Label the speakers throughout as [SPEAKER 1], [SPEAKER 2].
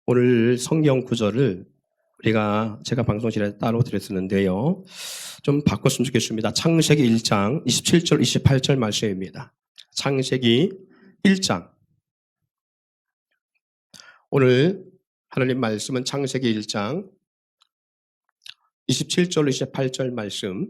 [SPEAKER 1] 오늘 성경 구절을 제가 방송실에 따로 드렸었는데요. 좀 바꿨으면 좋겠습니다. 창세기 1장 27절, 28절 말씀입니다. 창세기 1장. 오늘 하나님 말씀은 창세기 1장 27절, 28절 말씀.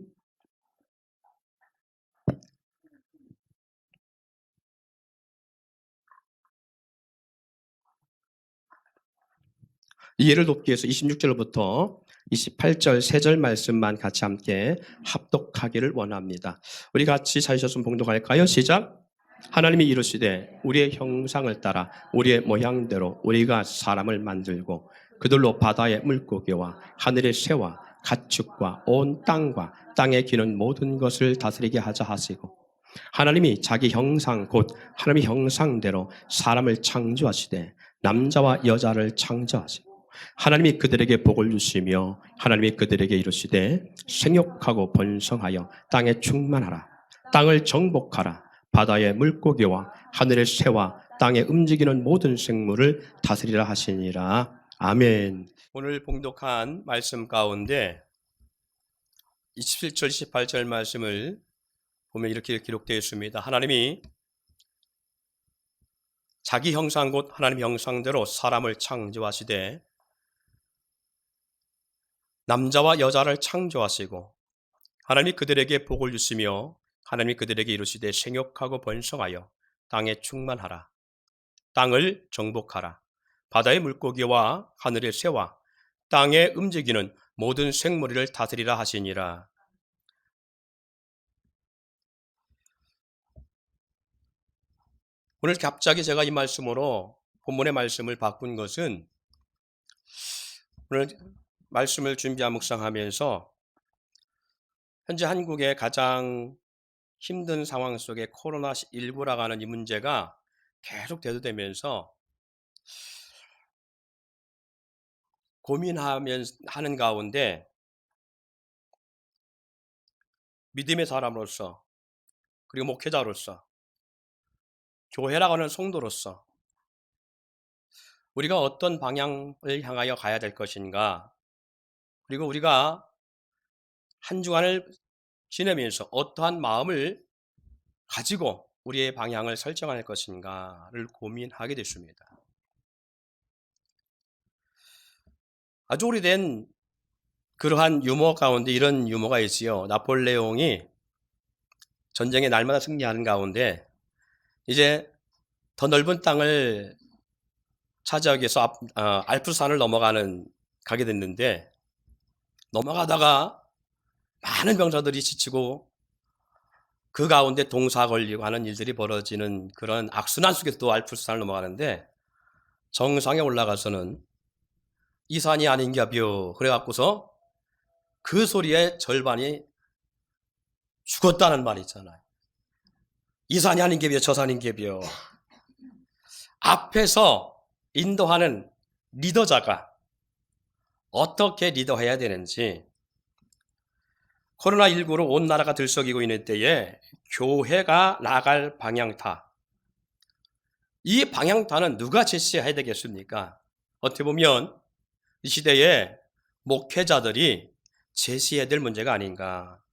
[SPEAKER 1] 이해를 돕기 위해서 26절부터 28절 3절 말씀만 같이 함께 합독하기를 원합니다. 우리 같이 찾으셨으면 봉독할까요? 시작! 하나님이 이르시되 우리의 형상을 따라 우리의 모양대로 우리가 사람을 만들고 그들로 바다의 물고기와 하늘의 새와 가축과 온 땅과 땅에 기는 모든 것을 다스리게 하자 하시고, 하나님이 자기 형상 곧 하나님의 형상대로 사람을 창조하시되 남자와 여자를 창조하시고 하나님이 그들에게 복을 주시며 하나님이 그들에게 이르시되 생육하고 번성하여 땅에 충만하라. 땅을 정복하라. 바다의 물고기와 하늘의 새와 땅에 움직이는 모든 생물을 다스리라 하시니라. 아멘. 오늘 봉독한 말씀 가운데 27절 28절 말씀을 보면 이렇게 기록되어 있습니다. 하나님이 자기 형상 곧 하나님 형상대로 사람을 창조하시되 남자와 여자를 창조하시고 하나님이 그들에게 복을 주시며 하나님이 그들에게 이르시되 생육하고 번성하여 땅에 충만하라. 땅을 정복하라. 바다의 물고기와 하늘의 새와 땅에 움직이는 모든 생물을 다스리라 하시니라. 오늘 갑자기 제가 이 말씀으로 본문의 말씀을 바꾼 것은 오늘 말씀을 준비하고 묵상하면서 현재 한국의 가장 힘든 상황 속에 코로나19라고 하는 이 문제가 계속 대두되면서 고민하는 가운데 믿음의 사람으로서 그리고 목회자로서 교회라고 하는 성도로서 우리가 어떤 방향을 향하여 가야 될 것인가, 그리고 우리가 한 주간을 지내면서 어떠한 마음을 가지고 우리의 방향을 설정할 것인가를 고민하게 됐습니다. 아주 오래된 그러한 유머 가운데 이런 유머가 있어요. 나폴레옹이 전쟁에 날마다 승리하는 가운데 이제 더 넓은 땅을 차지하기 위해서 알프스산을 가게 됐는데, 넘어가다가 많은 병사들이 지치고 그 가운데 동사 걸리고 하는 일들이 벌어지는 그런 악순환 속에서 또 알프스산을 넘어가는데, 정상에 올라가서는 이 산이 아닌가벼 그래갖고서 그 소리의 절반이 죽었다는 말이 있잖아요. 이 산이 아닌가벼 저 산인가벼. 앞에서 인도하는 리더자가 어떻게 리더해야 되는지, 코로나19로 온 나라가 들썩이고 있는 때에 교회가 나갈 방향타, 이 방향타는 누가 제시해야 되겠습니까? 어떻게 보면 이 시대에 목회자들이 제시해야 될 문제가 아닌가.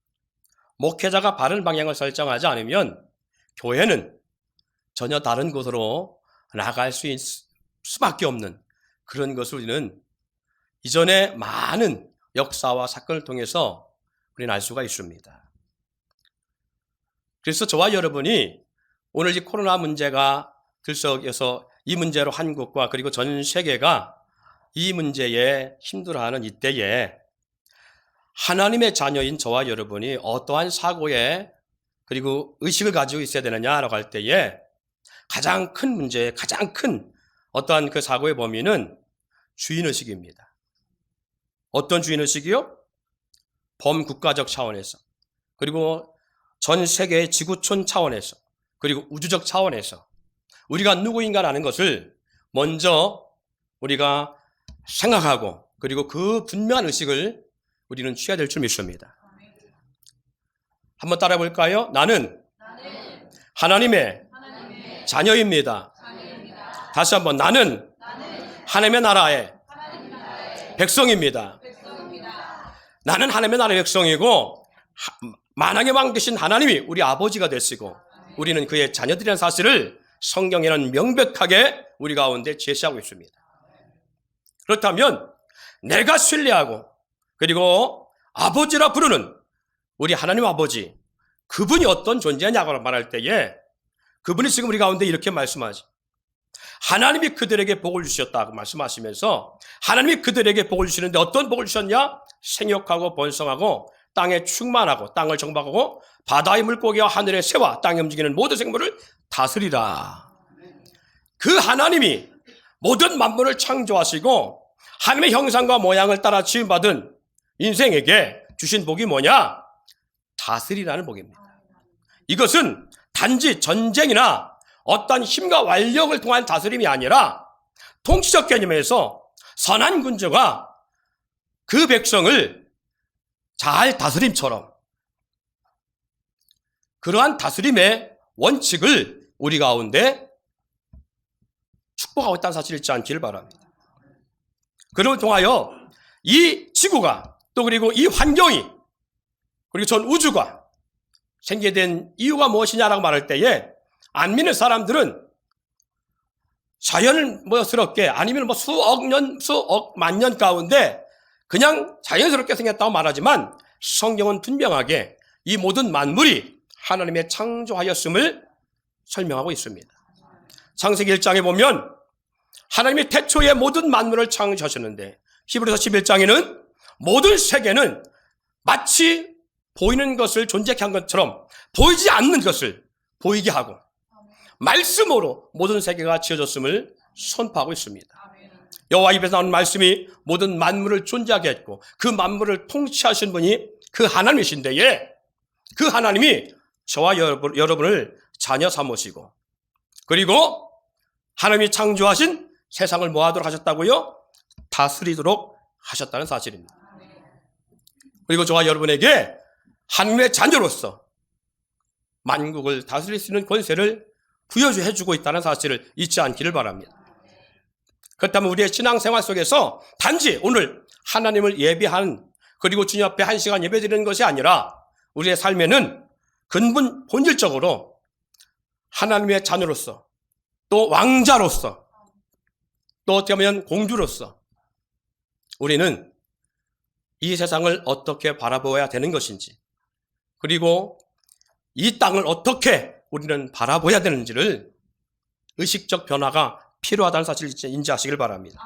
[SPEAKER 1] 목회자가 바른 방향을 설정하지 않으면 교회는 전혀 다른 곳으로 나갈 수밖에 없는 그런 것을 우리는 이전에 많은 역사와 사건을 통해서 우리는 알 수가 있습니다. 그래서 저와 여러분이 오늘 이 코로나 문제가 들썩여서 이 문제로 한국과 그리고 전 세계가 이 문제에 힘들어하는 이때에 하나님의 자녀인 저와 여러분이 어떠한 사고에 그리고 의식을 가지고 있어야 되느냐라고 할 때에 가장 큰 문제, 가장 큰 어떠한 그 사고의 범위는 주인의식입니다. 어떤 주인의식이요? 범국가적 차원에서, 그리고 전 세계의 지구촌 차원에서, 그리고 우주적 차원에서 우리가 누구인가라는 것을 먼저 우리가 생각하고, 그리고 그 분명한 의식을 우리는 취해야 될 줄 믿습니다. 한번 따라해 볼까요? 나는 하나님의 자녀입니다. 다시 한번, 나는 하나님의 나라의 백성입니다. 나는 하나님의 나라의 백성이고 만왕의 왕 되신 하나님이 우리 아버지가 되시고 우리는 그의 자녀들이라는 사실을 성경에는 명백하게 우리 가운데 제시하고 있습니다. 그렇다면 내가 신뢰하고 그리고 아버지라 부르는 우리 하나님 아버지, 그분이 어떤 존재냐고 말할 때에 그분이 지금 우리 가운데 이렇게 말씀하지. 하나님이 그들에게 복을 주셨다고 말씀하시면서 하나님이 그들에게 복을 주시는데 어떤 복을 주셨냐? 생육하고 번성하고 땅에 충만하고 땅을 정박하고 바다의 물고기와 하늘의 새와 땅에 움직이는 모든 생물을 다스리라. 그 하나님이 모든 만물을 창조하시고 하나님의 형상과 모양을 따라 지음받은 인생에게 주신 복이 뭐냐? 다스리라는 복입니다. 이것은 단지 전쟁이나 어떤 힘과 완력을 통한 다스림이 아니라 통치적 개념에서 선한 군주가 그 백성을 잘 다스림처럼 그러한 다스림의 원칙을 우리 가운데 축복하고 있다는 사실을 잊지 않기를 바랍니다. 그를 통하여 이 지구가 또 그리고 이 환경이 그리고 전 우주가 생기게 된 이유가 무엇이냐라고 말할 때에 안 믿는 사람들은 자연스럽게 아니면 수억 년, 수억 만 년 가운데 그냥 자연스럽게 생겼다고 말하지만 성경은 분명하게 이 모든 만물이 하나님의 창조하였음을 설명하고 있습니다. 창세기 1장에 보면 하나님이 태초에 모든 만물을 창조하셨는데 히브리서 11장에는 모든 세계는 마치 보이는 것을 존재케 한 것처럼 보이지 않는 것을 보이게 하고 말씀으로 모든 세계가 지어졌음을 선포하고 있습니다. 여호와 입에서 나오는 말씀이 모든 만물을 존재하게 했고 그 만물을 통치하신 분이 그 하나님이신데에 그 하나님이 저와 여러분을 자녀 삼으시고 그리고 하나님이 창조하신 세상을 뭐 하도록 하셨다고요? 다스리도록 하셨다는 사실입니다. 그리고 저와 여러분에게 하나님의 자녀로서 만국을 다스릴 수 있는 권세를 부여해주고 있다는 사실을 잊지 않기를 바랍니다. 그렇다면 우리의 신앙생활 속에서 단지 오늘 하나님을 예배한 그리고 주님 앞에 1시간 예배드리는 것이 아니라 우리의 삶에는 근본 본질적으로 하나님의 자녀로서 또 왕자로서 또 어떻게 보면 공주로서 우리는 이 세상을 어떻게 바라보아야 되는 것인지 그리고 이 땅을 어떻게 우리는 바라보아야 되는지를 의식적 변화가 필요하다는 사실을 인지하시길 바랍니다.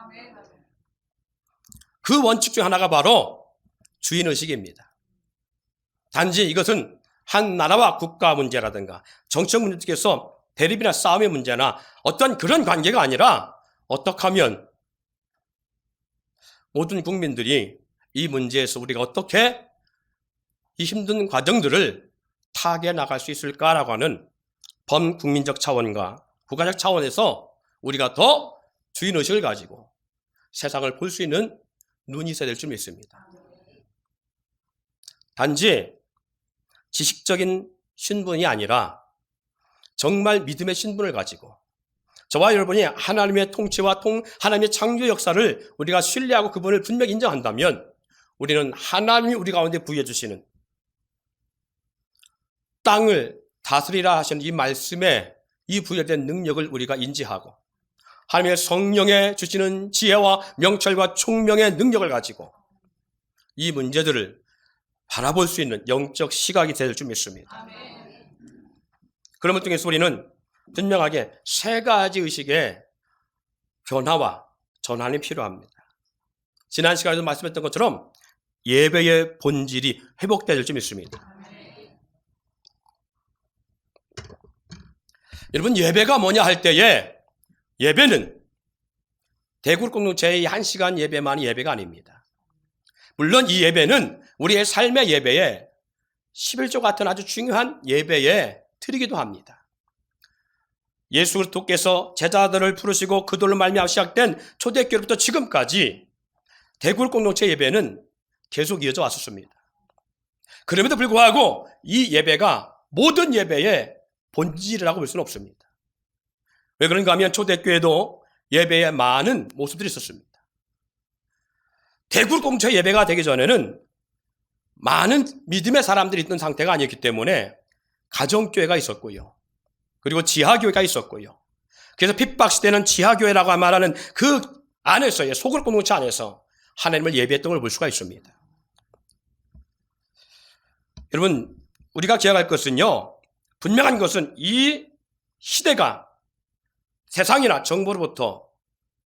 [SPEAKER 1] 그 원칙 중 하나가 바로 주인의식입니다. 단지 이것은 한 나라와 국가 문제라든가 정책 문제 속에서 대립이나 싸움의 문제나 어떤 그런 관계가 아니라 어떻게 하면 모든 국민들이 이 문제에서 우리가 어떻게 이 힘든 과정들을 타개해 나갈 수 있을까라고 하는 범국민적 차원과 국가적 차원에서 우리가 더 주인의식을 가지고 세상을 볼 수 있는 눈이 있어야 될 줄 믿습니다. 단지 지식적인 신분이 아니라 정말 믿음의 신분을 가지고 저와 여러분이 하나님의 통치와 하나님의 창조 역사를 우리가 신뢰하고 그분을 분명히 인정한다면 우리는 하나님이 우리 가운데 부여해 주시는 땅을 다스리라 하시는 이 말씀에 이 부여된 능력을 우리가 인지하고 하나님의 성령에 주시는 지혜와 명철과 총명의 능력을 가지고 이 문제들을 바라볼 수 있는 영적 시각이 될 줄 믿습니다. 그런 것 중에서 우리는 분명하게 세 가지 의식의 변화와 전환이 필요합니다. 지난 시간에도 말씀했던 것처럼 예배의 본질이 회복될 줄 믿습니다. 여러분 예배가 뭐냐 할 때에 예배는 대구를 공동체의 1시간 예배만이 예배가 아닙니다. 물론 이 예배는 우리의 삶의 예배에 11조 같은 아주 중요한 예배의 틀이기도 합니다. 예수 그리스도께서 제자들을 부르시고 그들로 말미암아 시작된 초대교회부터 지금까지 대구를 공동체 예배는 계속 이어져 왔었습니다. 그럼에도 불구하고 이 예배가 모든 예배의 본질이라고 볼 수는 없습니다. 왜 그런가 하면 초대교회도 예배에 많은 모습들이 있었습니다. 대구를 공동체 예배가 되기 전에는 많은 믿음의 사람들이 있던 상태가 아니었기 때문에 가정교회가 있었고요. 그리고 지하교회가 있었고요. 그래서 핍박시대는 지하교회라고 말하는 그 안에서의 소그룹 공동체 안에서 하나님을 예배했던 걸 볼 수가 있습니다. 여러분, 우리가 기억할 것은요, 분명한 것은 이 시대가 세상이나 정부로부터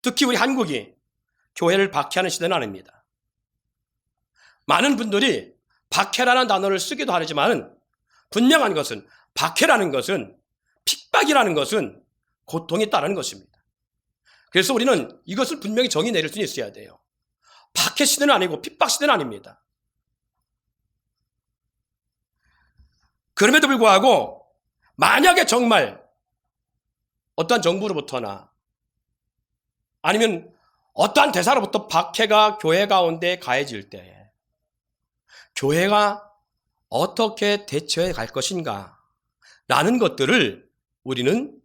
[SPEAKER 1] 특히 우리 한국이 교회를 박해하는 시대는 아닙니다. 많은 분들이 박해라는 단어를 쓰기도 하지만 분명한 것은 박해라는 것은 핍박이라는 것은 고통이 따르는 것입니다. 그래서 우리는 이것을 분명히 정의 내릴 수 있어야 돼요. 박해 시대는 아니고 핍박 시대는 아닙니다. 그럼에도 불구하고 만약에 정말 어떠한 정부로부터나 아니면 어떠한 대사로부터 박해가 교회 가운데 가해질 때 교회가 어떻게 대처해 갈 것인가 라는 것들을 우리는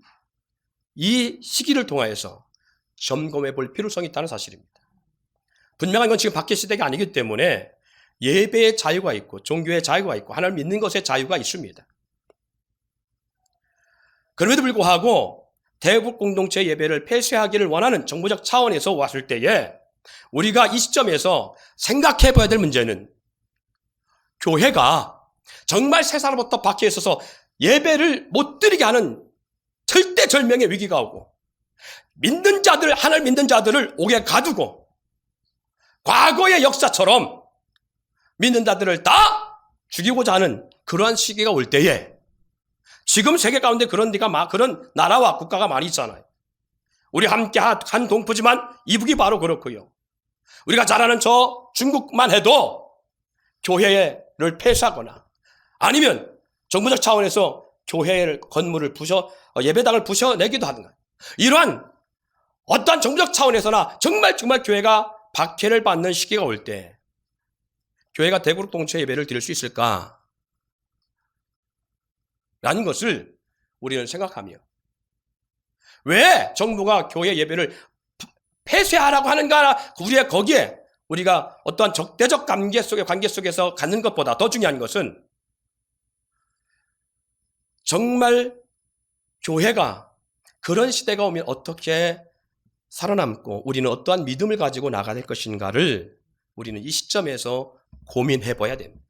[SPEAKER 1] 이 시기를 통하여서 점검해 볼 필요성이 있다는 사실입니다. 분명한 건 지금 박해 시대가 아니기 때문에 예배의 자유가 있고 종교의 자유가 있고 하나님을 믿는 것의 자유가 있습니다. 그럼에도 불구하고 대북 공동체 예배를 폐쇄하기를 원하는 정부적 차원에서 왔을 때에 우리가 이 시점에서 생각해 봐야 될 문제는 교회가 정말 세상으로부터 박해에 있어서 예배를 못 드리게 하는 절대절명의 위기가 오고 믿는 자들, 하나님 믿는 자들을 옥에 가두고 과거의 역사처럼 믿는 자들을 다 죽이고자 하는 그러한 시기가 올 때에 지금 세계 가운데 그런 나라와 국가가 많이 있잖아요. 우리 함께 한 동포지만 이북이 바로 그렇고요. 우리가 잘 아는 저 중국만 해도 교회를 폐쇄하거나 아니면 정부적 차원에서 교회를 건물을 예배당을 부셔내기도 하는 거예요. 이러한 어떠한 정부적 차원에서나 정말 교회가 박해를 받는 시기가 올 때 교회가 대구국 공동체 예배를 드릴 수 있을까? 라는 것을 우리는 생각하며 왜 정부가 교회 예배를 폐쇄하라고 하는가? 우리의 거기에 우리가 어떠한 적대적 관계 속에서 갖는 것보다 더 중요한 것은 정말 교회가 그런 시대가 오면 어떻게 살아남고 우리는 어떠한 믿음을 가지고 나가야 될 것인가를 우리는 이 시점에서 고민해 봐야 됩니다.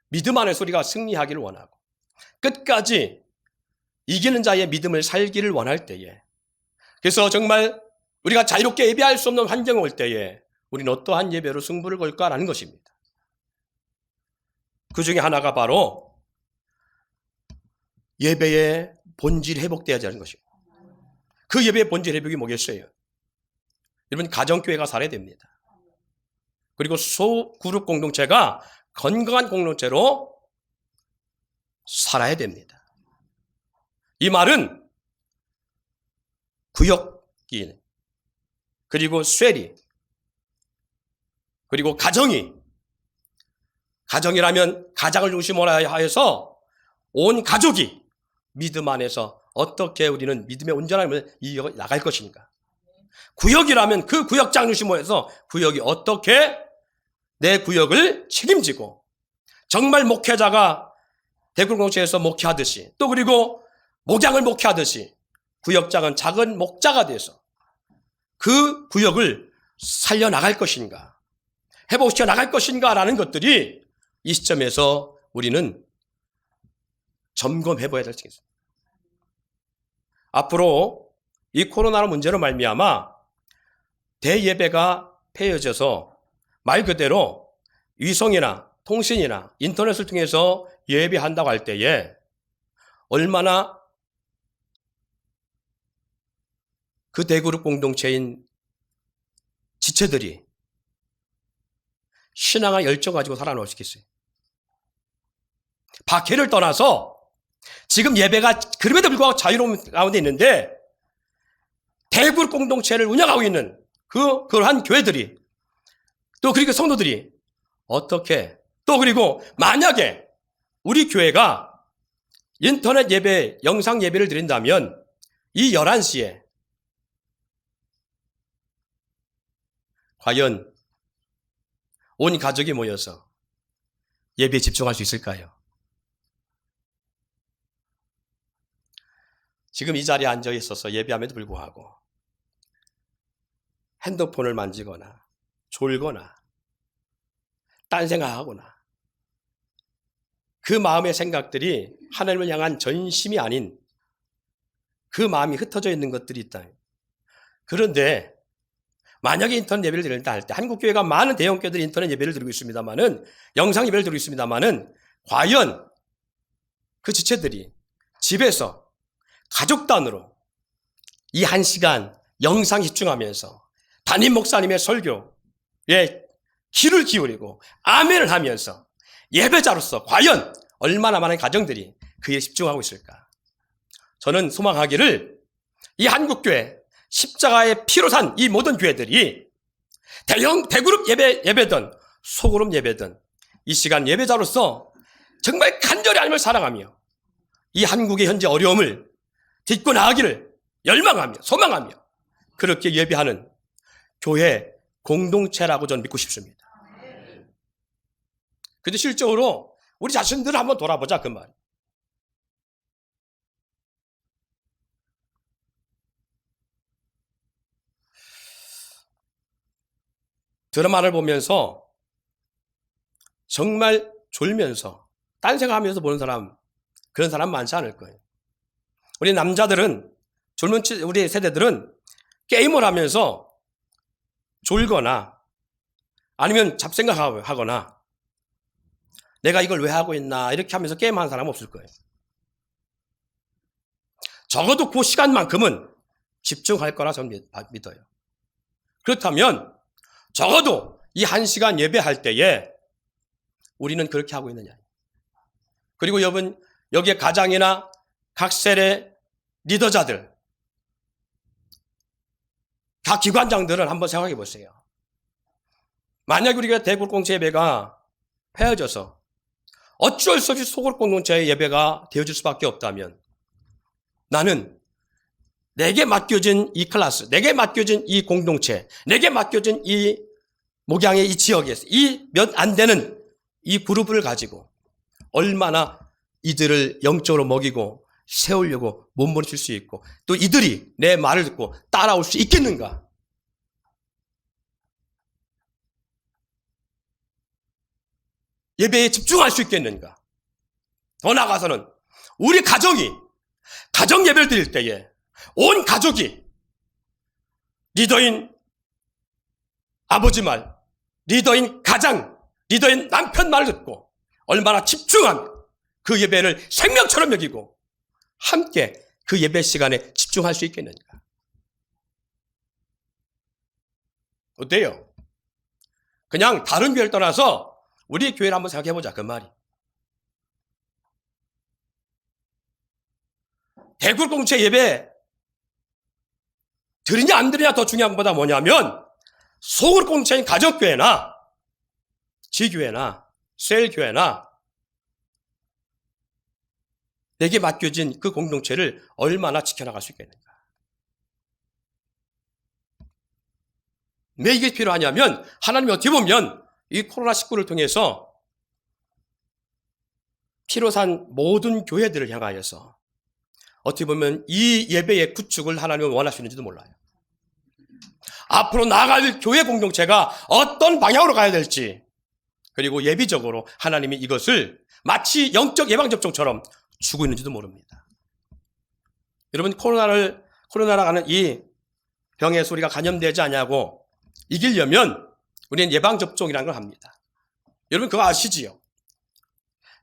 [SPEAKER 1] 믿음 안에서 우리가 승리하기를 원하고 끝까지 이기는 자의 믿음을 살기를 원할 때에 그래서 정말 우리가 자유롭게 예배할 수 없는 환경이 올 때에 우리는 어떠한 예배로 승부를 걸까라는 것입니다. 그 중에 하나가 바로 예배의 본질 회복되어야 하는 것입니다. 그 예배의 본질 회복이 뭐겠어요? 여러분 가정교회가 살아야 됩니다. 그리고 소그룹 공동체가 건강한 공동체로 살아야 됩니다. 이 말은 구역이 그리고 쇠리 그리고 가정이라면 가장을 중심으로 하여서 온 가족이 믿음 안에서 어떻게 우리는 믿음의 온전함을 이어 나갈 것인가. 구역이라면 그 구역장 중심으로 해서 구역이 어떻게 내 구역을 책임지고 정말 목회자가 대구공동체에서 목회하듯이 또 그리고 목양을 목회하듯이 구역장은 작은 목자가 돼서 그 구역을 살려나갈 것인가 회복시켜 나갈 것인가 라는 것들이 이 시점에서 우리는 점검해 봐야 될 수 있습니다. 앞으로 이 코로나 문제로 말미암아 대예배가 폐해져서 말 그대로 위성이나 통신이나 인터넷을 통해서 예배한다고 할 때에 얼마나 그 대그룹 공동체인 지체들이 신앙의 열정 가지고 살아남을 수 있겠어요. 박해를 떠나서 지금 예배가 그럼에도 불구하고 자유로운 가운데 있는데 대그룹 공동체를 운영하고 있는 그러한 교회들이 또 그리고 성도들이 어떻게 또 그리고 만약에 우리 교회가 인터넷 예배, 영상 예배를 드린다면 이 11시에 과연 온 가족이 모여서 예배에 집중할 수 있을까요? 지금 이 자리에 앉아 있어서 예배함에도 불구하고 핸드폰을 만지거나 졸거나 딴 생각하거나 그 마음의 생각들이 하나님을 향한 전심이 아닌 그 마음이 흩어져 있는 것들이 있다. 그런데 만약에 인터넷 예배를 드린다 할 때 한국교회가 많은 대형교회들이 인터넷 예배를 드리고 있습니다마는 영상 예배를 드리고 있습니다마는 과연 그 지체들이 집에서 가족 단으로 이 1시간 영상 집중하면서 담임 목사님의 설교에 귀를 기울이고 아멘을 하면서 예배자로서 과연 얼마나 많은 가정들이 그에 집중하고 있을까? 저는 소망하기를 이 한국교회 십자가의 피로 산 이 모든 교회들이 대그룹 예배든 소그룹 예배든 이 시간 예배자로서 정말 간절히 하나님을 사랑하며 이 한국의 현재 어려움을 딛고 나가기를 열망하며 소망하며 그렇게 예배하는 교회 공동체라고 저는 믿고 싶습니다. 그런데 실적으로 우리 자신들을 한번 돌아보자 그 말. 드라마를 보면서 정말 졸면서 딴 생각하면서 보는 사람, 그런 사람 많지 않을 거예요. 우리 남자들은 젊은 우리 세대들은 게임을 하면서 졸거나 아니면 잡생각하거나 내가 이걸 왜 하고 있나 이렇게 하면서 게임하는 사람은 없을 거예요. 적어도 그 시간만큼은 집중할 거라 저는 믿어요. 그렇다면 적어도 이 1시간 예배할 때에 우리는 그렇게 하고 있느냐. 그리고 여러분 여기에 가장이나 각 셀의 리더자들, 각 기관장들은 한번 생각해 보세요. 만약 우리가 대구룹 공동체 예배가 헤어져서 어쩔 수 없이 소그룹 공동체의 예배가 되어질 수밖에 없다면 나는 내게 맡겨진 이 클래스, 내게 맡겨진 이 공동체, 내게 맡겨진 이 목양의 이 지역에서 이 몇 안 되는 이 그룹을 가지고 얼마나 이들을 영적으로 먹이고 세우려고 몸부림칠 수 있고 또 이들이 내 말을 듣고 따라올 수 있겠는가? 예배에 집중할 수 있겠는가? 더 나아가서는 우리 가정이 가정 예배를 드릴 때에 온 가족이 리더인 아버지 말, 리더인 가장, 리더인 남편 말을 듣고 얼마나 집중하며 그 예배를 생명처럼 여기고 함께 그 예배 시간에 집중할 수 있겠는가? 어때요? 그냥 다른 교회를 떠나서 우리 교회를 한번 생각해보자 그 말이. 대구룹 공동체 예배 드리냐 안 드리냐 더 중요한 것보다 뭐냐면 소그룹 공동체인 가정교회나 지교회나 셀교회나 내게 맡겨진 그 공동체를 얼마나 지켜나갈 수 있겠는가. 왜 이게 필요하냐면 하나님이 어떻게 보면 이 코로나19를 통해서 피로 산 모든 교회들을 향하여서 어떻게 보면 이 예배의 구축을 하나님은 원하시는지도 몰라요. 앞으로 나아갈 교회 공동체가 어떤 방향으로 가야 될지 그리고 예비적으로 하나님이 이것을 마치 영적 예방접종처럼 주고 있는지도 모릅니다. 여러분 코로나라 하는 이 병에서 우리가 감염되지 않냐고 이기려면 우리는 예방접종이라는 걸 합니다. 여러분 그거 아시지요?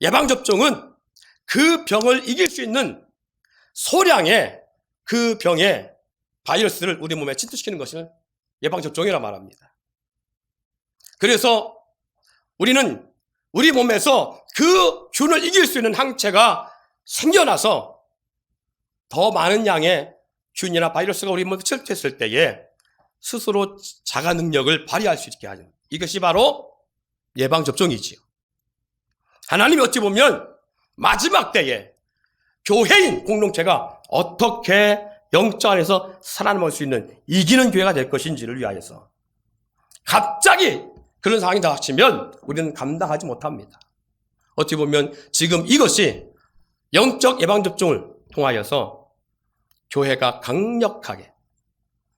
[SPEAKER 1] 예방접종은 그 병을 이길 수 있는 소량의 그 병의 바이러스를 우리 몸에 침투시키는 것을 예방접종이라 말합니다. 그래서 우리는 우리 몸에서 그 균을 이길 수 있는 항체가 생겨나서 더 많은 양의 균이나 바이러스가 우리 몸에 침투했을 때에 스스로 자가 능력을 발휘할 수 있게 하는 이것이 바로 예방접종이지요. 하나님이 어찌 보면 마지막 때에 교회인 공동체가 어떻게 영적 안에서 살아남을 수 있는 이기는 교회가 될 것인지를 위하여서 갑자기 그런 상황이 닥치면 우리는 감당하지 못합니다. 어떻게 보면 지금 이것이 영적 예방접종을 통하여서 교회가 강력하게,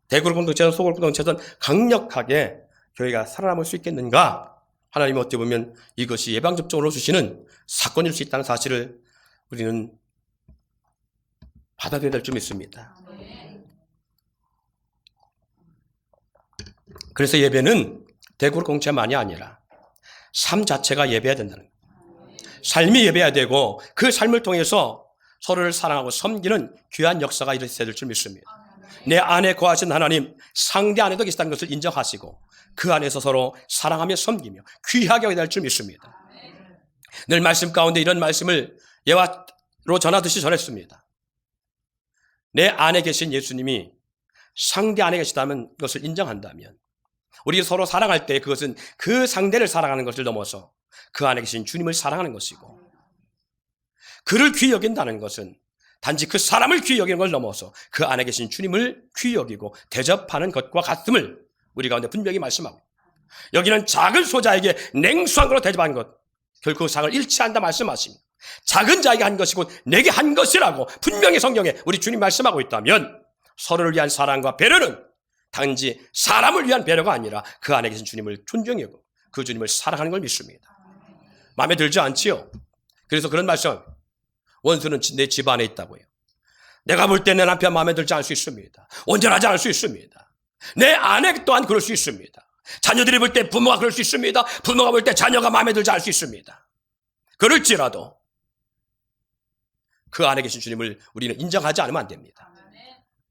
[SPEAKER 1] 대구를 공동체든 소굴 공동체든 강력하게 교회가 살아남을 수 있겠는가? 하나님은 어떻게 보면 이것이 예방접종으로 주시는 사건일 수 있다는 사실을 우리는 받아들여야 될 줄 믿습니다. 그래서 예배는 대구를 공동체만이 아니라 삶 자체가 예배해야 된다는 거예요. 삶이 예배해야 되고 그 삶을 통해서 서로를 사랑하고 섬기는 귀한 역사가 일어서야 될 줄 믿습니다. 내 안에 거하신 하나님, 상대 안에도 계시다는 것을 인정하시고 그 안에서 서로 사랑하며 섬기며 귀하게 해야 될 줄 믿습니다. 늘 말씀 가운데 이런 말씀을 예화로 전하듯이 전했습니다. 내 안에 계신 예수님이 상대 안에 계시다면 그것을 인정한다면 우리 서로 사랑할 때 그것은 그 상대를 사랑하는 것을 넘어서 그 안에 계신 주님을 사랑하는 것이고, 그를 귀히 여긴다는 것은 단지 그 사람을 귀히 여기는 걸 넘어서 그 안에 계신 주님을 귀히 여기고 대접하는 것과 같음을 우리 가운데 분명히 말씀하고, 여기는 작은 소자에게 냉수한 걸로 대접하는 것, 결코 그 상을 잃지 않는다 말씀하십니다. 작은 자에게 한 것이고 내게 한 것이라고 분명히 성경에 우리 주님 말씀하고 있다면, 서로를 위한 사랑과 배려는 단지 사람을 위한 배려가 아니라 그 안에 계신 주님을 존중하고 그 주님을 사랑하는 걸 믿습니다. 마음에 들지 않지요? 그래서 그런 말씀, 원수는 내 집 안에 있다고요. 내가 볼 때 내 남편 마음에 들지 않을 수 있습니다. 온전하지 않을 수 있습니다. 내 아내 또한 그럴 수 있습니다. 자녀들이 볼 때 부모가 그럴 수 있습니다. 부모가 볼 때 자녀가 마음에 들지 않을 수 있습니다. 그럴지라도 그 안에 계신 주님을 우리는 인정하지 않으면 안 됩니다.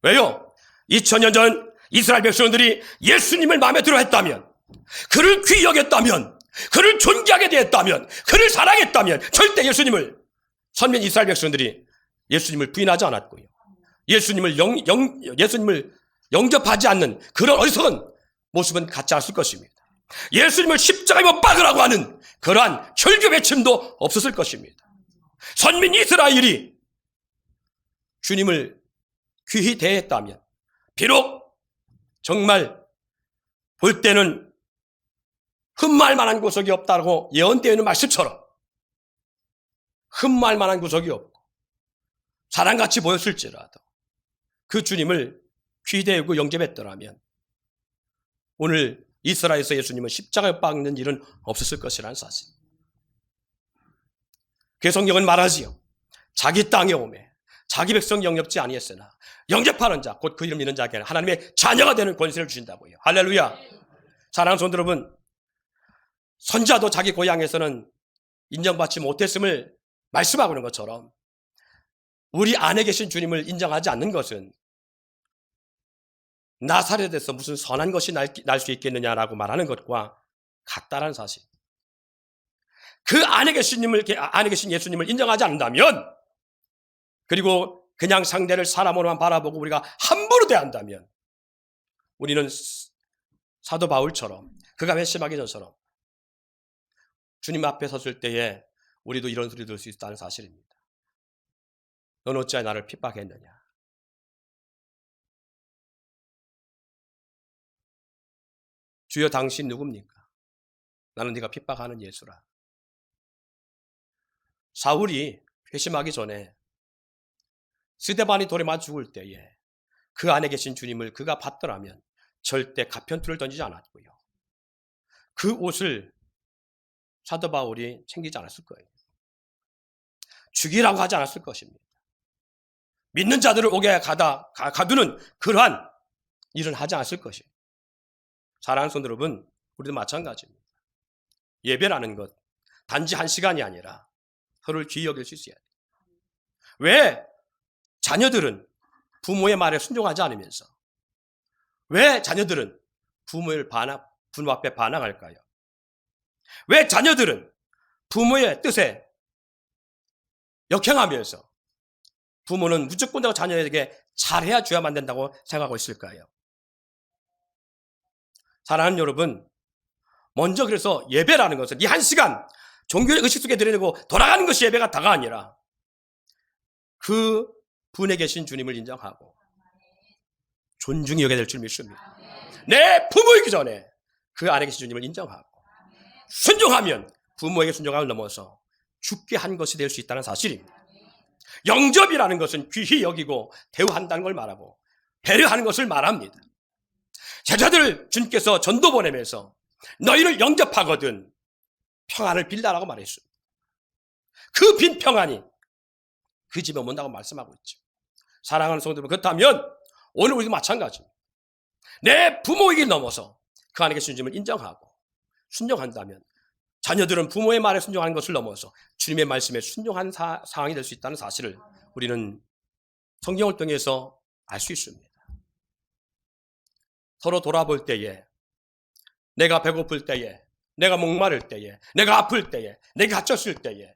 [SPEAKER 1] 왜요? 2000년 전 이스라엘 백성들이 예수님을 마음에 들어 했다면, 그를 귀히 여겼다면, 그를 존귀하게 대했다면, 그를 사랑했다면 절대 예수님을, 선민 이스라엘 백성들이 예수님을 부인하지 않았고요. 예수님을 영접하지 않는 그런 어리석은 모습은 갖지 않았을 것입니다. 예수님을 십자가에 못 박으라고 하는 그러한 혈교 외침도 없었을 것입니다. 선민 이스라엘이 주님을 귀히 대했다면, 비록 정말 볼 때는 흠말 만한 구석이 없다고 예언되어 있는 말씀처럼 흠말 만한 구석이 없고 사람같이 보였을지라도 그 주님을 귀히 대하고 영접했더라면 오늘 이스라엘에서 예수님은 십자가에 박는 일은 없었을 것이라는 사실. 그 성경은 말하지요. 자기 땅에 오매 자기 백성 영접지 아니했으나 영접하는 자, 곧 그 이름 믿는 자에게는 하나님의 자녀가 되는 권세를 주신다고요. 할렐루야. 사랑하는 성도 여러분, 선지자도 자기 고향에서는 인정받지 못했음을 말씀하고 있는 것처럼 우리 안에 계신 주님을 인정하지 않는 것은 나사렛에서 무슨 선한 것이 날 수 있겠느냐라고 말하는 것과 같다라는 사실. 그 안에 계신 예수님을 인정하지 않는다면, 그리고 그냥 상대를 사람으로만 바라보고 우리가 함부로 대한다면 우리는 사도 바울처럼, 그가 회심하기 전처럼 주님 앞에 섰을 때에 우리도 이런 소리 들을 수 있다는 사실입니다. 넌 어찌하여 나를 핍박했느냐. 주여 당신 누굽니까? 나는 네가 핍박하는 예수라. 사울이 회심하기 전에 스데반이 돌에 맞아 죽을 때에 그 안에 계신 주님을 그가 받더라면 절대 가편투를 던지지 않았고요. 그 옷을 사도 바울이 챙기지 않았을 거예요. 죽이라고 하지 않았을 것입니다. 믿는 자들을 옥에 가두는 그러한 일은 하지 않았을 것입니다. 사랑하는 성도 여러분, 우리도 마찬가지입니다. 예배라는 것, 단지 한 시간이 아니라 서로를 귀히 여길 수 있어야 돼요. 왜 자녀들은 부모의 말에 순종하지 않으면서, 왜 자녀들은 부모 앞에 반항할까요? 왜 자녀들은 부모의 뜻에 역행하면서 부모는 무조건 자녀에게 잘해야 줘야만 된다고 생각하고 있을까요? 사랑하는 여러분, 먼저 그래서 예배라는 것은 이 한 시간 종교의 의식 속에 들여내고 돌아가는 것이 예배가 다가 아니라 그 분에 계신 주님을 인정하고 존중히 여겨야 될 줄 믿습니다. 내 부모이기 전에 그 안에 계신 주님을 인정하고 순종하면 부모에게 순종함을 넘어서 죽게 한 것이 될 수 있다는 사실입니다. 영접이라는 것은 귀히 여기고 대우한다는 걸 말하고 배려하는 것을 말합니다. 제자들을 주님께서 전도 보내면서 너희를 영접하거든 평안을 빌라라고 말했습니다. 그 빈 평안이 그 집에 온다고 말씀하고 있죠. 사랑하는 성도 여러분, 그렇다면 오늘 우리도 마찬가지입니다. 내 부모에게 넘어서 그 안에 계신 주님을 인정하고 순종한다면 자녀들은 부모의 말에 순종하는 것을 넘어서 주님의 말씀에 순종한 상황이 될 수 있다는 사실을 우리는 성경을 통해서 알 수 있습니다. 서로 돌아볼 때에, 내가 배고플 때에, 내가 목마를 때에, 내가 아플 때에, 내가 갇혔을 때에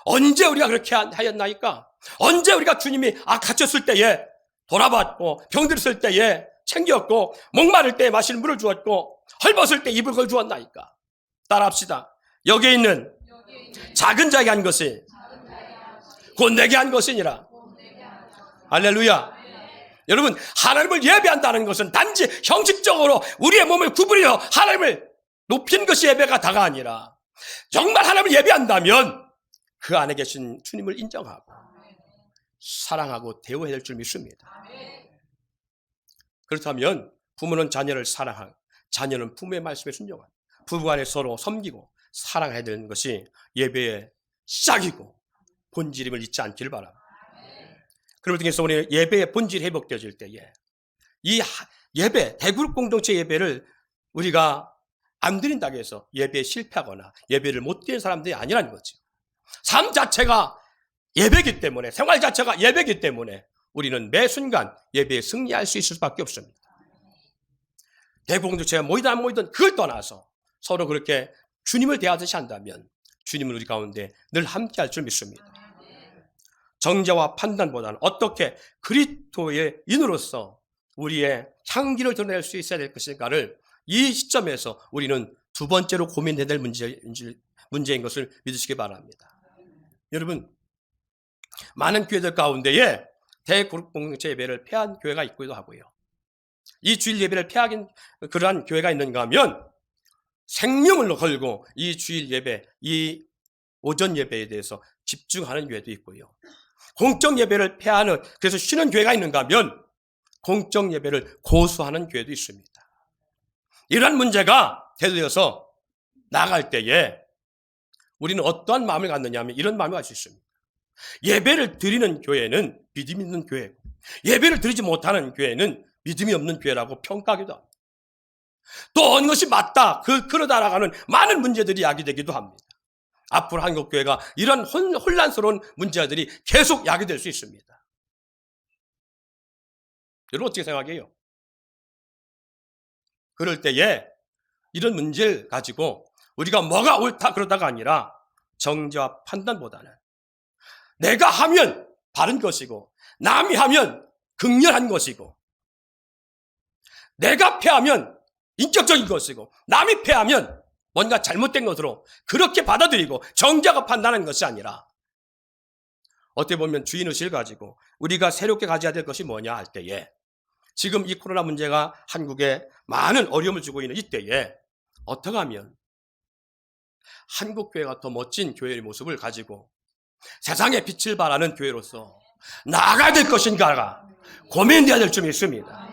[SPEAKER 1] 언제 우리가 그렇게 하였나이까? 언제 우리가 주님이 갇혔을 때에 돌아봤고 병들었을 때에 챙겼고 목마를 때에 마실 물을 주었고 헐벗을 때 입을 걸 주었나이까? 따라합시다. 여기에 있는 작은 자에게 한 것이 곧 내게 한 것이니라. 할렐루야. 여러분, 하나님을 예배한다는 것은 단지 형식적으로 우리의 몸을 구부려 하나님을 높인 것이 예배가 다가 아니라 정말 하나님을 예배한다면 그 안에 계신 주님을 인정하고 사랑하고 대우해야 될 줄 믿습니다. 그렇다면 부모는 자녀를 사랑하고 자녀는 부모의 말씀에 순종하고 부부간에 서로 섬기고 사랑해야 되는 것이 예배의 시작이고 본질임을 잊지 않기를 바랍니다. 그러므로 통해서 우리 예배의 본질이 회복되어질 때에 이 예배, 대그룹 공동체 예배를 우리가 안 드린다고 해서 예배에 실패하거나 예배를 못 드리는 사람들이 아니라는 거죠. 삶 자체가 예배이기 때문에, 생활 자체가 예배이기 때문에 우리는 매 순간 예배에 승리할 수 있을 수밖에 없습니다. 대그룹 공동체가 모이든 안 모이든 그걸 떠나서 서로 그렇게 주님을 대하듯이 한다면 주님은 우리 가운데 늘 함께 할 줄 믿습니다. 정죄와 판단보다는 어떻게 그리스도의 인으로서 우리의 향기를 드러낼 수 있어야 될 것인가를 이 시점에서 우리는 두 번째로 고민해야 될 문제인 것을 믿으시기 바랍니다. 여러분, 많은 교회들 가운데에 대그룹 공동체 예배를 폐한 교회가 있기도 하고요. 이 주일 예배를 폐하긴 그러한 교회가 있는가 하면 생명을 걸고 이 주일 예배, 이 오전 예배에 대해서 집중하는 교회도 있고요. 공적 예배를 폐하는, 그래서 쉬는 교회가 있는가 하면 공적 예배를 고수하는 교회도 있습니다. 이러한 문제가 대두되어서 나아갈 때에 우리는 어떠한 마음을 갖느냐 하면 이런 마음을 가질 수 있습니다. 예배를 드리는 교회는 믿음이 있는 교회고 예배를 드리지 못하는 교회는 믿음이 없는 교회라고 평가하기도 합니다. 또 어느 것이 맞다, 그러다 나가는 많은 문제들이 야기되기도 합니다. 앞으로 한국교회가 이런 혼란스러운 문제들이 계속 야기될 수 있습니다. 여러분 어떻게 생각해요? 그럴 때에 이런 문제를 가지고 우리가 뭐가 옳다 그러다가 아니라 정죄와 판단보다는 내가 하면 바른 것이고 남이 하면 극렬한 것이고 내가 패하면 인격적인 것이고 남이 패하면 뭔가 잘못된 것으로 그렇게 받아들이고 정죄하고 판단하는 것이 아니라 어떻게 보면 주인의식을 가지고 우리가 새롭게 가져야 될 것이 뭐냐 할 때에 지금 이 코로나 문제가 한국에 많은 어려움을 주고 있는 이때에 어떻게 하면 한국교회가 더 멋진 교회의 모습을 가지고 세상에 빛을 발하는 교회로서 나아가야 될 것인가가 고민되어야 될 점이 있습니다.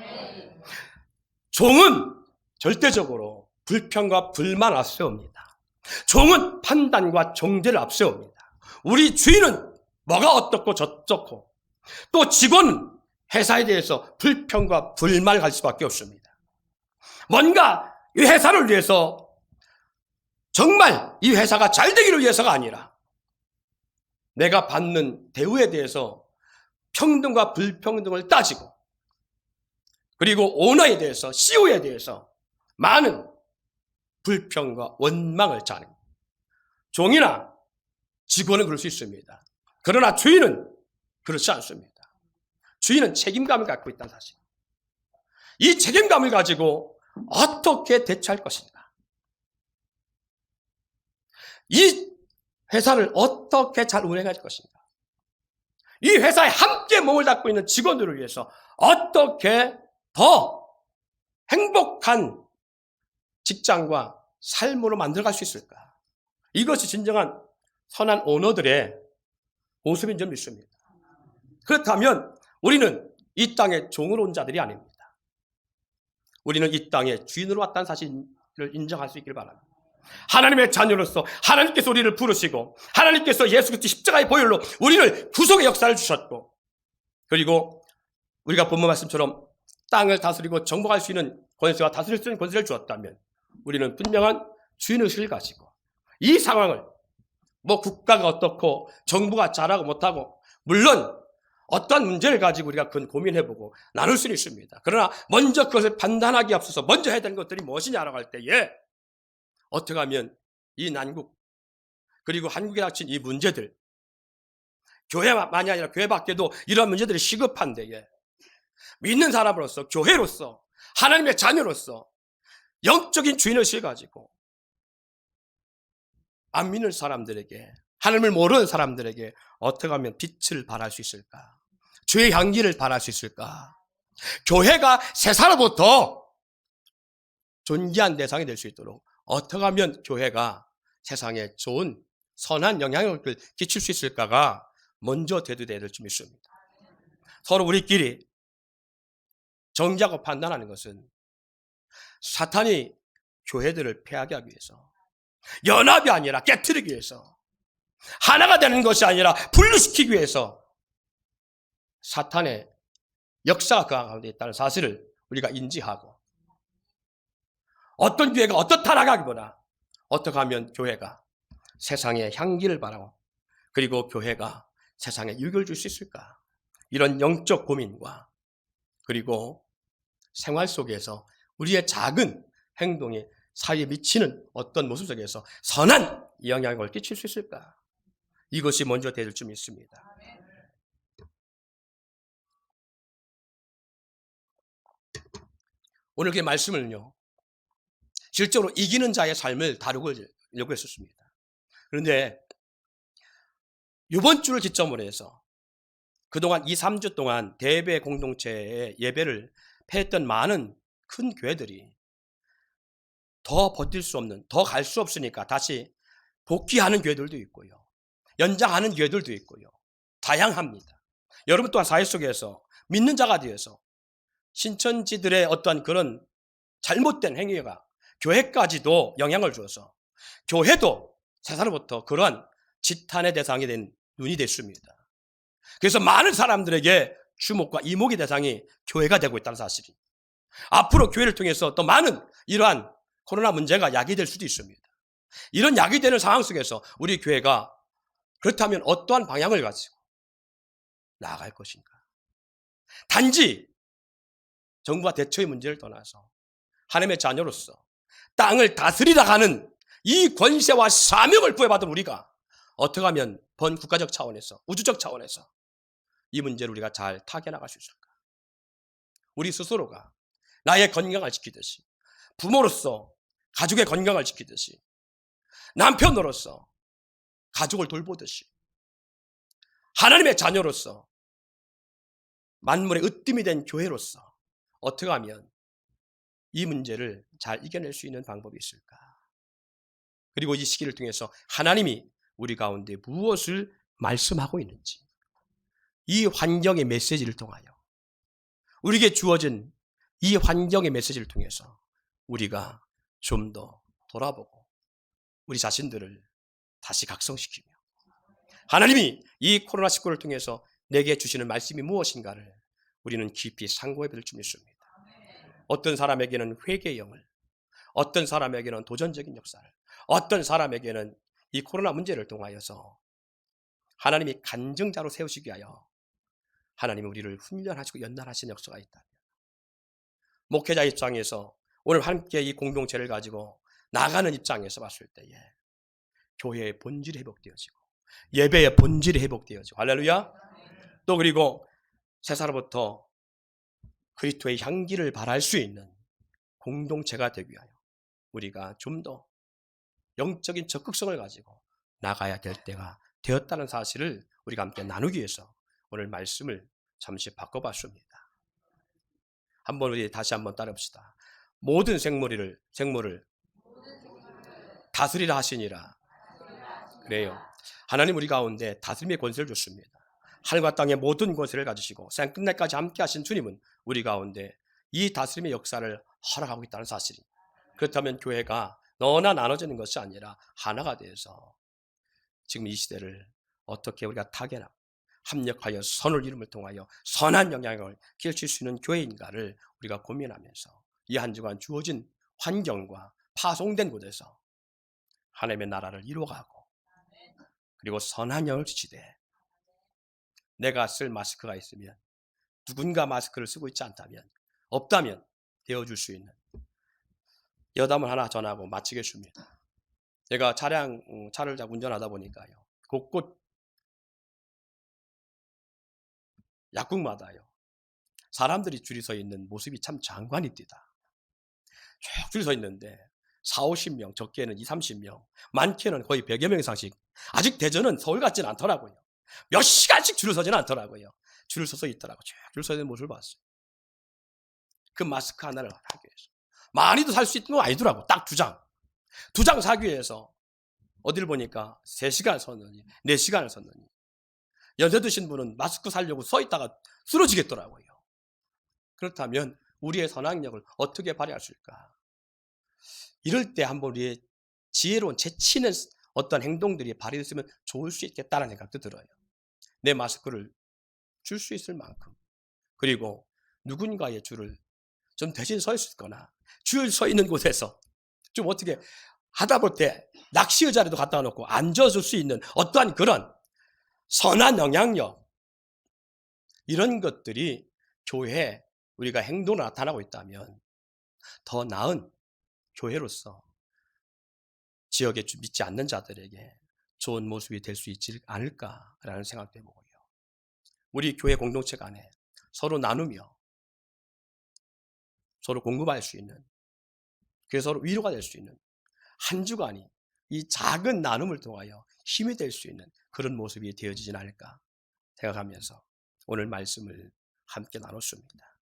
[SPEAKER 1] 종은 절대적으로 불평과 불만 앞세웁니다. 종은 판단과 정죄를 앞세웁니다. 우리 주인은 뭐가 어떻고 저떻고 또 직원은 회사에 대해서 불평과 불만을 갈 수밖에 없습니다. 뭔가 이 회사를 위해서 정말 이 회사가 잘 되기를 위해서가 아니라 내가 받는 대우에 대해서 평등과 불평등을 따지고 그리고 오너에 대해서 CEO에 대해서 많은 불평과 원망을 자는 종이나 직원은 그럴 수 있습니다. 그러나 주인은 그렇지 않습니다. 주인은 책임감을 갖고 있다는 사실. 이 책임감을 가지고 어떻게 대처할 것인가? 이 회사를 어떻게 잘 운영할 것인가? 이 회사에 함께 몸을 닦고 있는 직원들을 위해서 어떻게 더 행복한 직장과 삶으로 만들어갈 수 있을까? 이것이 진정한 선한 오너들의 모습인 줄 믿습니다. 그렇다면 우리는 이 땅의 종으로 온 자들이 아닙니다. 우리는 이 땅의 주인으로 왔다는 사실을 인정할 수 있기를 바랍니다. 하나님의 자녀로서 하나님께서 우리를 부르시고 하나님께서 예수 그리스도 십자가의 보혈로 우리를 구속의 역사를 주셨고, 그리고 우리가 본문 말씀처럼 땅을 다스리고 정복할 수 있는 권세와 다스릴 수 있는 권세를 주었다면 우리는 분명한 주인의식을 가지고 이 상황을 국가가 어떻고 정부가 잘하고 못하고, 물론 어떠한 문제를 가지고 우리가 그건 고민해보고 나눌 수는 있습니다. 그러나 먼저 그것을 판단하기 앞서서 먼저 해야 되는 것들이 무엇이냐라고 할 때에 어떻게 하면 이 난국, 그리고 한국에 닥친 이 문제들, 교회만이 아니라 교회 밖에도 이런 문제들이 시급한데, 믿는 사람으로서, 교회로서, 하나님의 자녀로서 영적인 주인의식을 가지고 안 믿는 사람들에게, 하나님을 모르는 사람들에게 어떻게 하면 빛을 발할 수 있을까? 주의 향기를 발할 수 있을까? 교회가 세상으로부터 존귀한 대상이 될 수 있도록 어떻게 하면 교회가 세상에 좋은 선한 영향력을 끼칠 수 있을까가 먼저 대두돼야 될 줄 믿습니다. 서로 우리끼리 정지하고 판단하는 것은 사탄이 교회들을 폐하게 하기 위해서, 연합이 아니라 깨트리기 위해서, 하나가 되는 것이 아니라 분리시키기 위해서 사탄의 역사가 그 가운데 있다는 사실을 우리가 인지하고, 어떤 교회가 어떻다라기보다 어떻게 하면 교회가 세상에 향기를 발하고, 그리고 교회가 세상에 유익을 줄 수 있을까? 이런 영적 고민과 그리고 생활 속에서 우리의 작은 행동이 사회에 미치는 어떤 모습 속에서 선한 영향을 끼칠 수 있을까? 이것이 먼저 될 줄 믿습니다. 오늘 그 말씀을요, 실제로 이기는 자의 삶을 다루려고 했었습니다. 그런데 이번 주를 기점으로 해서 그동안 2, 3주 동안 대배 공동체의 예배를 폐했던 많은 큰 교회들이 더 버틸 수 없는, 더 갈 수 없으니까 다시 복귀하는 교회들도 있고요, 연장하는 교회들도 있고요, 다양합니다. 여러분 또한 사회 속에서 믿는 자가 되어서 신천지들의 어떤 그런 잘못된 행위가 교회까지도 영향을 주어서 교회도 세상으로부터 그러한 지탄의 대상이 된 눈이 됐습니다. 그래서 많은 사람들에게 주목과 이목의 대상이 교회가 되고 있다는 사실이, 앞으로 교회를 통해서 또 많은 이러한 코로나 문제가 야기될 수도 있습니다. 이런 야기되는 상황 속에서 우리 교회가 그렇다면 어떠한 방향을 가지고 나아갈 것인가? 단지 정부와 대처의 문제를 떠나서 하나님의 자녀로서 땅을 다스리다 가는 이 권세와 사명을 부여받은 우리가 어떻게 하면 번국가적 차원에서, 우주적 차원에서 이 문제를 우리가 잘 타개나갈 수 있을까? 우리 스스로가 나의 건강을 지키듯이, 부모로서 가족의 건강을 지키듯이, 남편으로서 가족을 돌보듯이, 하나님의 자녀로서 만물의 으뜸이 된 교회로서 어떻게 하면 이 문제를 잘 이겨낼 수 있는 방법이 있을까? 그리고 이 시기를 통해서 하나님이 우리 가운데 무엇을 말씀하고 있는지, 이 환경의 메시지를 통하여, 우리에게 주어진 이 환경의 메시지를 통해서 우리가 좀 더 돌아보고 우리 자신들을 다시 각성시키며, 하나님이 이 코로나19를 통해서 내게 주시는 말씀이 무엇인가를 우리는 깊이 상고해 볼 줄 믿습니다. 어떤 사람에게는 회개의 영을, 어떤 사람에게는 도전적인 역사를, 어떤 사람에게는 이 코로나 문제를 통하여서 하나님이 간증자로 세우시기 위하여 하나님이 우리를 훈련하시고 연단하시는 역사가 있다면, 목회자 입장에서 오늘 함께 이 공동체를 가지고 나가는 입장에서 봤을 때에 교회의 본질이 회복되어지고 예배의 본질이 회복되어지고, 할렐루야. 또 그리고 세상으로부터 그리스도의 향기를 발할 수 있는 공동체가 되기 위하여 우리가 좀 더 영적인 적극성을 가지고 나가야 될 때가 되었다는 사실을 우리가 함께 나누기 위해서 오늘 말씀을 잠시 바꿔봤습니다. 한번 우리 다시 한번 따라봅시다. 모든 생물을 다스리라 하시니라. 그래요. 하나님 우리 가운데 다스림의 권세를 줬습니다. 하늘과 땅의 모든 권세를 가지시고 생끝날까지 함께 하신 주님은 우리 가운데 이 다스림의 역사를 허락하고 있다는 사실입니다. 그렇다면 교회가 너나 나눠지는 것이 아니라 하나가 되어서 지금 이 시대를 어떻게 우리가 타개나 합력하여 선을 이름을 통하여 선한 영향을 끼칠 수 있는 교회인가를 우리가 고민하면서 이 한 주간 주어진 환경과 파송된 곳에서 하나님의 나라를 이루어가고 그리고 선한 영을 지치되 내가 쓸 마스크가 있으면 누군가 마스크를 쓰고 있지 않다면 없다면 되어줄 수 있는 여담을 하나 전하고 마치겠습니다. 제가 차를 운전하다 보니까요. 곳곳 약국마다요. 사람들이 줄이 서 있는 모습이 참 장관이 띠다. 쭉 줄이 서 있는데 40, 50명, 적게는 20, 30명, 많게는 거의 100여 명 이상씩. 아직 대전은 서울 같지는 않더라고요. 몇 시간씩 줄을 서지는 않더라고요. 줄을 서서 있더라고요. 쭉 줄 서 있는 모습을 봤어요. 그 마스크 하나를 하기 위해서. 많이도 살 수 있는 건 아니더라고. 딱 2장. 2장 사기 위해서 어디를 보니까 3시간 섰느니 4시간을 섰느니 연세 드신 분은 마스크 사려고 서 있다가 쓰러지겠더라고요. 그렇다면 우리의 선악력을 어떻게 발휘할 수 있을까? 이럴 때 한번 우리의 지혜로운 재치있는 어떤 행동들이 발휘됐으면 좋을 수 있겠다는 생각도 들어요. 내 마스크를 줄 수 있을 만큼 그리고 누군가의 줄을 좀 대신 서 있거나 줄 서 있는 곳에서 좀 어떻게 하다 볼 때 낚시 의자라도 갖다 놓고 앉아줄 수 있는 어떠한 그런 선한 영향력 이런 것들이 교회에 우리가 행동으로 나타나고 있다면 더 나은 교회로서 지역에 믿지 않는 자들에게 좋은 모습이 될 수 있지 않을까라는 생각도 해보고요. 우리 교회 공동체 간에 서로 나누며 서로 공급할 수 있는 그래서 서로 위로가 될 수 있는 한 주간이 이 작은 나눔을 통하여 힘이 될 수 있는 그런 모습이 되어지진 않을까 생각하면서 오늘 말씀을 함께 나눴습니다.